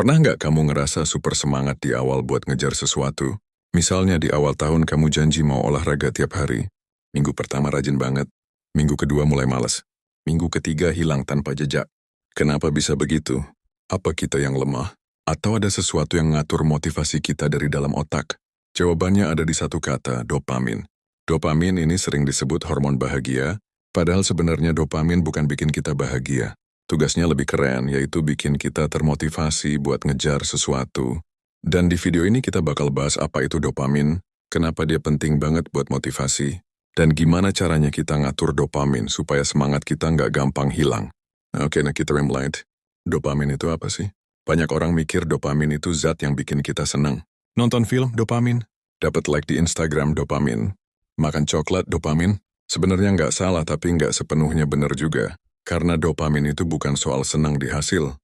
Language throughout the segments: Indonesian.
Pernah nggak kamu ngerasa super semangat di awal buat ngejar sesuatu? Misalnya di awal tahun kamu janji mau olahraga tiap hari. Minggu pertama rajin banget, minggu kedua mulai malas, minggu ketiga hilang tanpa jejak. Kenapa bisa begitu? Apa kita yang lemah? Atau ada sesuatu yang ngatur motivasi kita dari dalam otak? Jawabannya ada di satu kata, dopamin. Dopamin ini sering disebut hormon bahagia, padahal sebenarnya dopamin bukan bikin kita bahagia. Tugasnya lebih keren, yaitu bikin kita termotivasi buat ngejar sesuatu. Dan di video ini kita bakal bahas apa itu dopamin, kenapa dia penting banget buat motivasi, dan gimana caranya kita ngatur dopamin supaya semangat kita nggak gampang hilang. Nah, kita remlight. Dopamin itu apa sih? Banyak orang mikir dopamin itu zat yang bikin kita senang. Nonton film, dopamin. Dapat like di Instagram, dopamin. Makan coklat, dopamin. Sebenarnya nggak salah, tapi nggak sepenuhnya benar juga. Karena dopamin itu bukan soal senang di hasil,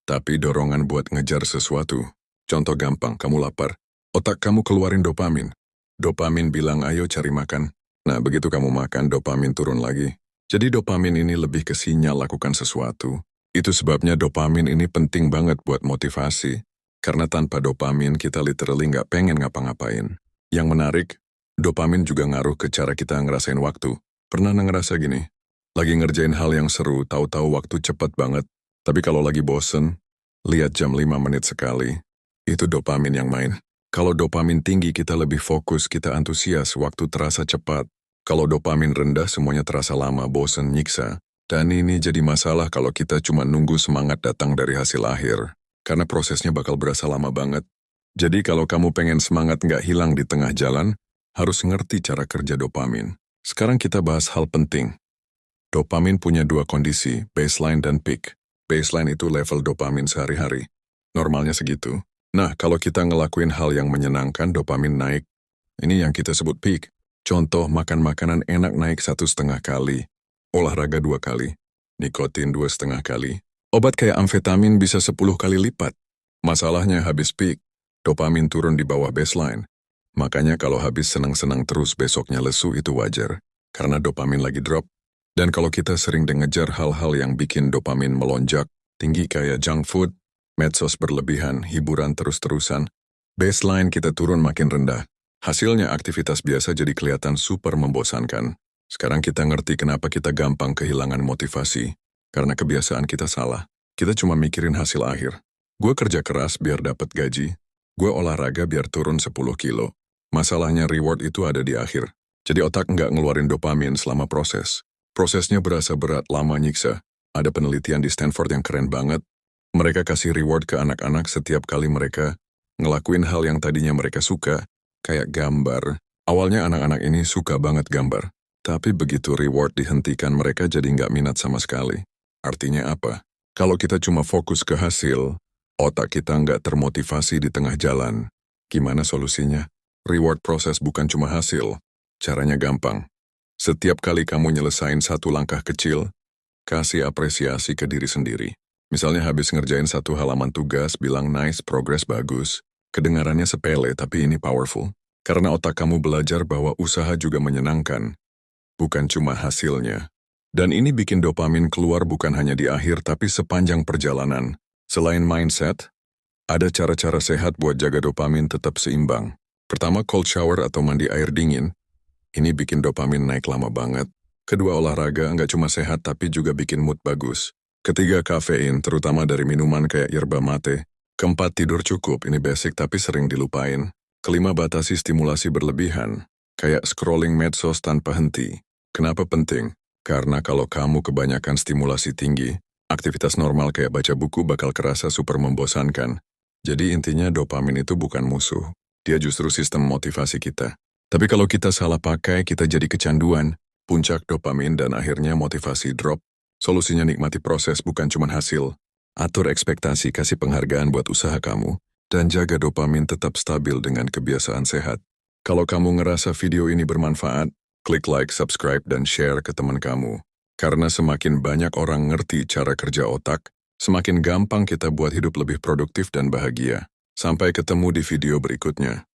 tapi dorongan buat ngejar sesuatu. Contoh gampang, kamu lapar. Otak kamu keluarin dopamin. Dopamin bilang ayo cari makan. Nah, begitu kamu makan, dopamin turun lagi. Jadi dopamin ini lebih ke sinyal lakukan sesuatu. Itu sebabnya dopamin ini penting banget buat motivasi. Karena tanpa dopamin kita literally nggak pengen ngapa-ngapain. Yang menarik, dopamin juga ngaruh ke cara kita ngerasain waktu. Pernah ngerasa gini? Lagi ngerjain hal yang seru, tahu-tahu waktu cepat banget. Tapi kalau lagi bosen, lihat jam 5 menit sekali. Itu dopamin yang main. Kalau dopamin tinggi, kita lebih fokus, kita antusias, waktu terasa cepat. Kalau dopamin rendah, semuanya terasa lama, bosen, nyiksa. Dan ini jadi masalah kalau kita cuma nunggu semangat datang dari hasil akhir. Karena prosesnya bakal berasa lama banget. Jadi kalau kamu pengen semangat nggak hilang di tengah jalan, harus ngerti cara kerja dopamin. Sekarang kita bahas hal penting. Dopamin punya dua kondisi, baseline dan peak. Baseline itu level dopamin sehari-hari. Normalnya segitu. Nah, kalau kita ngelakuin hal yang menyenangkan, dopamin naik. Ini yang kita sebut peak. Contoh, makan makanan enak naik 1,5 kali. Olahraga 2 kali. Nikotin 2,5 kali. Obat kayak amfetamin bisa 10 kali lipat. Masalahnya habis peak, dopamin turun di bawah baseline. Makanya kalau habis senang-senang terus besoknya lesu itu wajar. Karena dopamin lagi drop. Dan kalau kita sering ngejar hal-hal yang bikin dopamin melonjak, tinggi kayak junk food, medsos berlebihan, hiburan terus-terusan, baseline kita turun makin rendah. Hasilnya aktivitas biasa jadi kelihatan super membosankan. Sekarang kita ngerti kenapa kita gampang kehilangan motivasi. Karena kebiasaan kita salah. Kita cuma mikirin hasil akhir. Gue kerja keras biar dapat gaji. Gue olahraga biar turun 10 kilo. Masalahnya reward itu ada di akhir. Jadi otak nggak ngeluarin dopamin selama proses. Prosesnya berasa berat, lama, nyiksa. Ada penelitian di Stanford yang keren banget. Mereka kasih reward ke anak-anak setiap kali mereka ngelakuin hal yang tadinya mereka suka, kayak gambar. Awalnya anak-anak ini suka banget gambar. Tapi begitu reward dihentikan, mereka jadi nggak minat sama sekali. Artinya apa? Kalau kita cuma fokus ke hasil, otak kita nggak termotivasi di tengah jalan. Gimana solusinya? Reward proses bukan cuma hasil. Caranya gampang. Setiap kali kamu nyelesain satu langkah kecil, kasih apresiasi ke diri sendiri. Misalnya habis ngerjain satu halaman tugas, bilang nice, progress bagus. Kedengarannya sepele, tapi ini powerful. Karena otak kamu belajar bahwa usaha juga menyenangkan, bukan cuma hasilnya. Dan ini bikin dopamin keluar bukan hanya di akhir, tapi sepanjang perjalanan. Selain mindset, ada cara-cara sehat buat jaga dopamin tetap seimbang. Pertama, cold shower atau mandi air dingin. Ini bikin dopamin naik lama banget. Kedua, olahraga nggak cuma sehat tapi juga bikin mood bagus. Ketiga, kafein, terutama dari minuman kayak yerba mate. Keempat, tidur cukup, ini basic tapi sering dilupain. Kelima, batasi stimulasi berlebihan, kayak scrolling medsos tanpa henti. Kenapa penting? Karena kalau kamu kebanyakan stimulasi tinggi, aktivitas normal kayak baca buku bakal kerasa super membosankan. Jadi intinya dopamin itu bukan musuh. Dia justru sistem motivasi kita. Tapi kalau kita salah pakai, kita jadi kecanduan, puncak dopamin dan akhirnya motivasi drop. Solusinya nikmati proses bukan cuma hasil. Atur ekspektasi, kasih penghargaan buat usaha kamu, dan jaga dopamin tetap stabil dengan kebiasaan sehat. Kalau kamu ngerasa video ini bermanfaat, klik like, subscribe, dan share ke teman kamu. Karena semakin banyak orang ngerti cara kerja otak, semakin gampang kita buat hidup lebih produktif dan bahagia. Sampai ketemu di video berikutnya.